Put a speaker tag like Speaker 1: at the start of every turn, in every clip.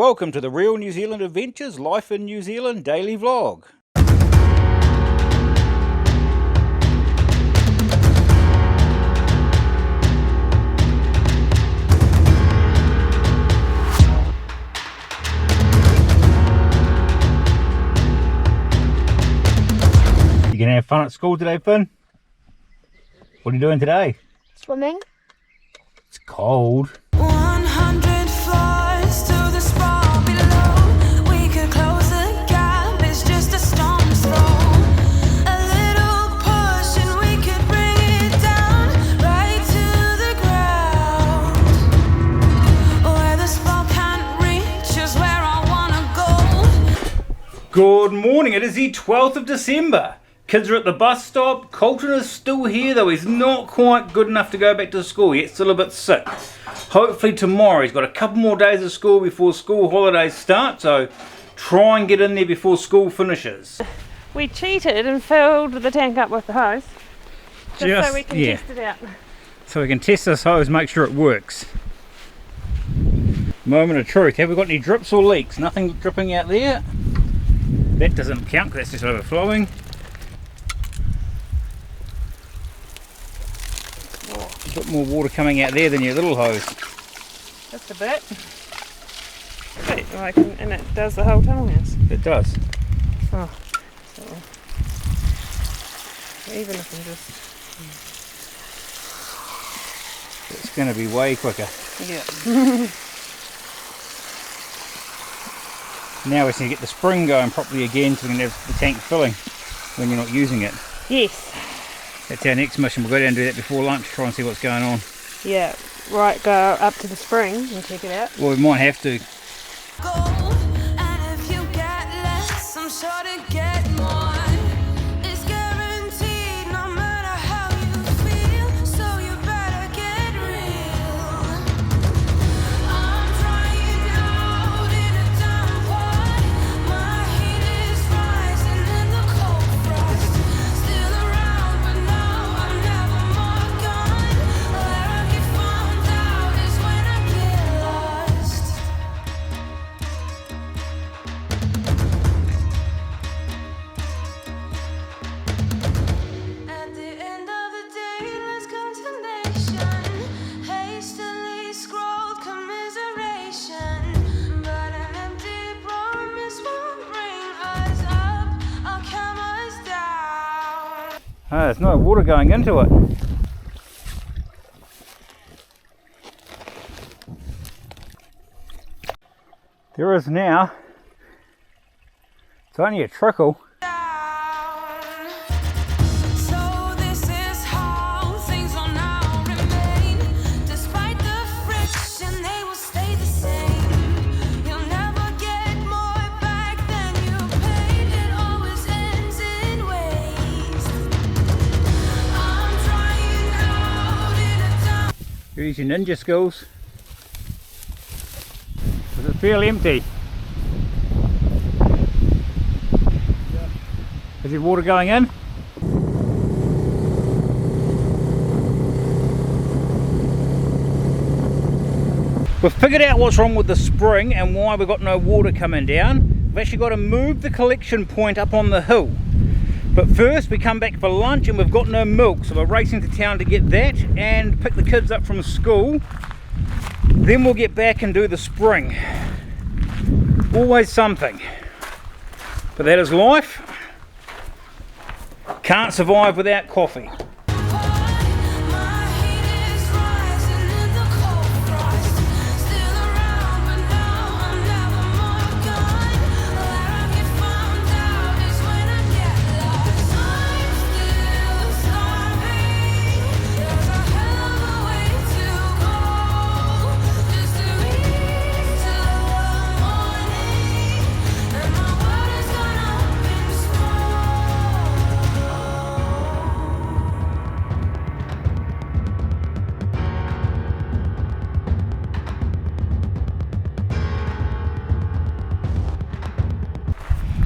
Speaker 1: Welcome to the Real New Zealand Adventures Life in New Zealand daily vlog. You gonna have fun at school today, Finn? What are you doing today?
Speaker 2: Swimming.
Speaker 1: It's cold.
Speaker 3: 100 floors to the spot below. We could close the gap, it's just a stone's throw. A little push and we could bring it down right to the ground. Where the spot can't reach is where I wanna go.
Speaker 1: Good morning, it is the 12th of December. Kids are at the bus stop. Colton is still here, though he's not quite good enough to go back to school yet, still a bit sick. Hopefully tomorrow, he's got a couple more days of school before school holidays start, so try and get in there before school finishes.
Speaker 4: We cheated and filled the tank up with the hose, just so we can test it out.
Speaker 1: So we can test this hose, make sure it works. Moment of truth, have we got any drips or leaks? Nothing dripping out there. That doesn't count because that's just overflowing. A bit more water coming out there than your little hose.
Speaker 4: Just a bit. Like, and it does the whole tunnel house.
Speaker 1: It does.
Speaker 4: Oh, so even if I'm just...
Speaker 1: It's going to be way quicker.
Speaker 4: Yeah.
Speaker 1: Now we just need to get the spring going properly again so we can have the tank filling when you're not using it.
Speaker 4: Yes.
Speaker 1: That's our next mission. We'll go down and do that before lunch, try and see what's going on.
Speaker 4: Yeah, right, go up to the spring and check it out.
Speaker 1: Well, we might have to.
Speaker 3: Go, and if you get less, I'm sure to get more. It's guaranteed no matter how you feel, so you better get real. I'm trying out in a downpour. My heat is rising in the cold frost. Still around, but now I'm never more gone. Where I get found out is when I get lost. At the end of the day, let's come to nation. Hastily scrolled commiseration, but an empty promise won't bring us up. Our cameras down.
Speaker 1: Ah, there's no water going into it. There is now. It's only a trickle.
Speaker 3: So this is how things will now remain. Despite the friction, they will stay the same. You'll never get more back than you paid. It always ends in waste. I'm trying out in a town.
Speaker 1: Here's your ninja skills. Does it feel empty? Is there water going in? We've figured out what's wrong with the spring and why we've got no water coming down. We've actually got to move the collection point up on the hill. But first we come back for lunch and we've got no milk, so we're racing to town to get that and pick the kids up from school. Then we'll get back and do the spring. Always something. But that is life. Can't survive without coffee.
Speaker 3: My heat is rising in the cold frost. Still around, but now I'm never more gone. Where I get found out is when I get lost. I'm still starving. There's a hell of a way to go, just to eat till the morning, and my world is gone up in smoke.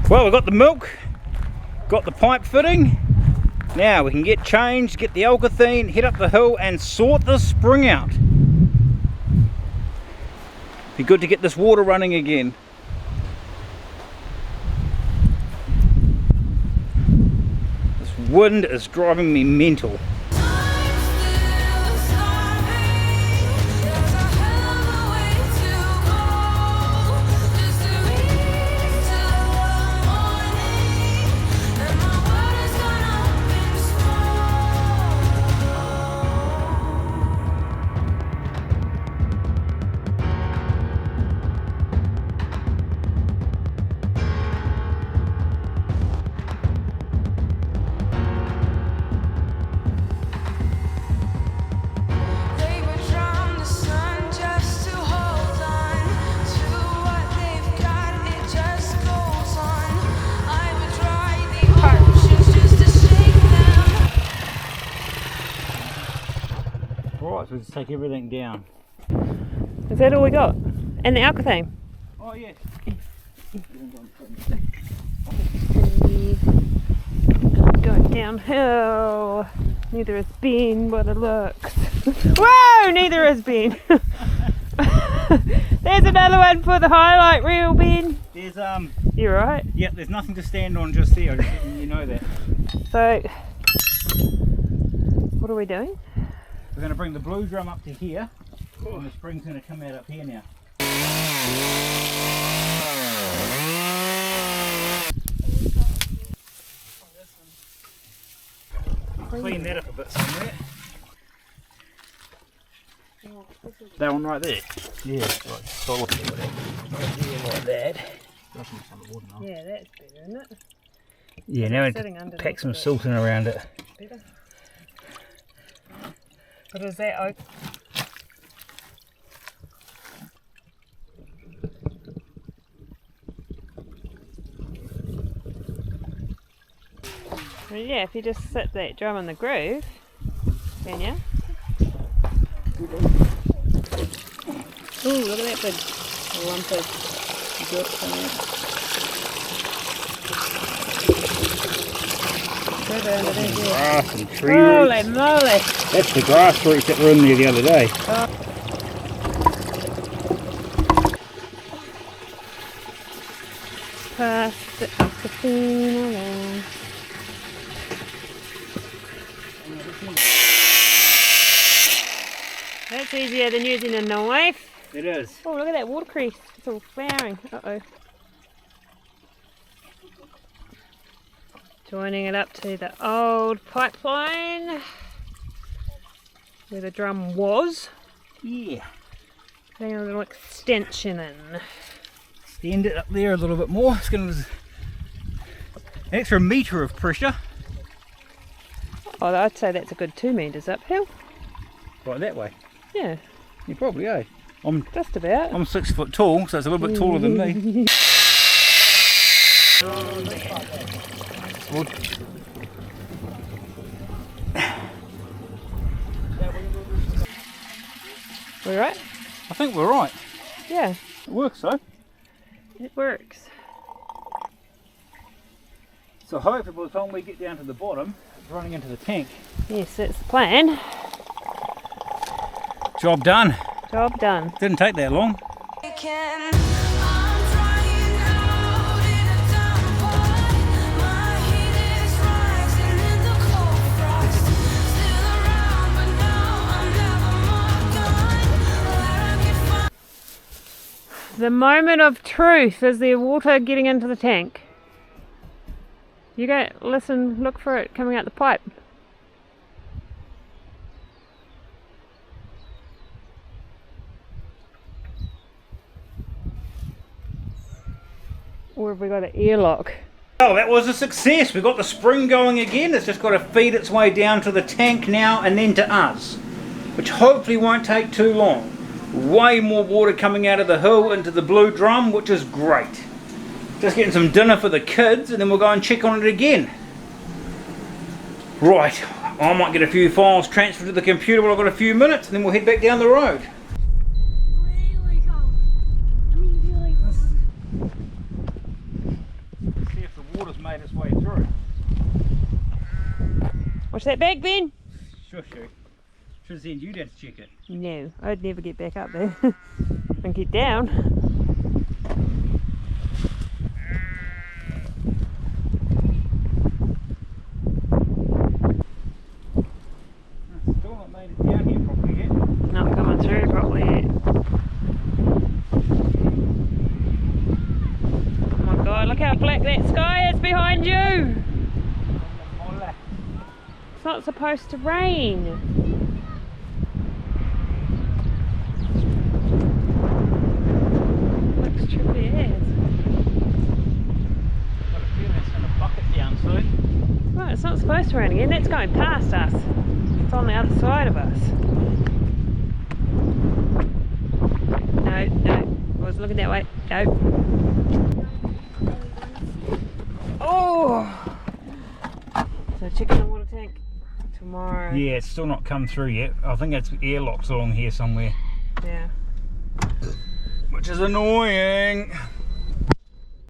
Speaker 1: Well, we've got the milk, got the pipe fitting. Now we can get changed, get the alkathene, head up the hill and sort the spring out. Be good to get this water running again. This wind is driving me mental. Right, so let's take everything down.
Speaker 4: Is that all we got? And the alkathane?
Speaker 1: Oh yeah.
Speaker 4: Going downhill. Neither is Ben by the looks. Whoa! Neither is Ben. There's another one for the highlight reel, Ben.
Speaker 1: There's
Speaker 4: You're right.
Speaker 1: yeah, there's nothing to stand on just there. Just letting you know that.
Speaker 4: So, what are we doing?
Speaker 1: We're going to bring the blue drum up to here, and the spring's going to come out up here now. Clean that up a bit somewhere. That one right there? Yeah, right, solid there, like that.
Speaker 4: Yeah, that's better, isn't it?
Speaker 1: Yeah, now we pack some silting around it.
Speaker 4: Better. But is that open? Well, yeah, if you just sit that drum in the groove, can you? Ooh, look at that big lump of dirt coming out.
Speaker 1: Grass and tree
Speaker 4: Holy
Speaker 1: roots.
Speaker 4: moly!
Speaker 1: That's the grass roots that were in there the other day.
Speaker 4: Pass the alkathene along. That's easier than using a knife.
Speaker 1: It is.
Speaker 4: Oh, look at that water crease. It's all flowering. Uh-oh. Joining it up to the old pipeline where the drum was.
Speaker 1: Yeah.
Speaker 4: Putting a little extension in.
Speaker 1: Extend it up there a little bit more. It's going to an extra metre of pressure.
Speaker 4: Oh, I'd say that's a good 2 metres uphill.
Speaker 1: Right that way.
Speaker 4: Yeah,
Speaker 1: Yeah, probably, eh? I'm
Speaker 4: just about.
Speaker 1: 6 foot tall, so it's a little bit taller than me. Wood.
Speaker 4: We right?
Speaker 1: I think we're right.
Speaker 4: Yeah,
Speaker 1: It works though.
Speaker 4: it works.
Speaker 1: So hopefully by the time we get down to the bottom, it's running into the tank.
Speaker 4: Yes, that's the plan.
Speaker 1: Job done.
Speaker 4: Job done.
Speaker 1: Didn't take that long.
Speaker 3: I'm trying out in a downpour. My heat is rising in the cold frost. Still around, but now I'm never more gone. Where I can find
Speaker 4: The moment of truth is the water getting into the tank. You go listen, look for it coming out the pipe. Or have we got an airlock?
Speaker 1: Oh, that was a success. We got the spring going again. It's just got to feed its way down to the tank now and then to us, which hopefully won't take too long. Way more water coming out of the hill into the blue drum, which is great. Just getting some dinner for the kids and then we'll go and check on it again. Right, I might get a few files transferred to the computer while I've got a few minutes and then we'll head back down the road.
Speaker 3: really cold. I mean, really cold.
Speaker 1: See if the water's made its way through.
Speaker 4: Watch that bag, Ben.
Speaker 1: Sure, sure. Should send you down to check it.
Speaker 4: No, I'd never get back up there and get down.
Speaker 1: Still not made it down here properly yet.
Speaker 4: Not coming through properly yet. Oh my god, look how black that sky is behind you! It's not supposed to rain. Looks trippy as.
Speaker 1: Got a feeling it's going to bucket down soon.
Speaker 4: Right, it's not supposed to rain again. That's going past us. It's on the other side of us. No, no. I was looking that way. No. Oh! So check in the water tank tomorrow.
Speaker 1: Yeah, it's still not come through yet. I think it's airlocks along here somewhere.
Speaker 4: Yeah.
Speaker 1: Which is annoying.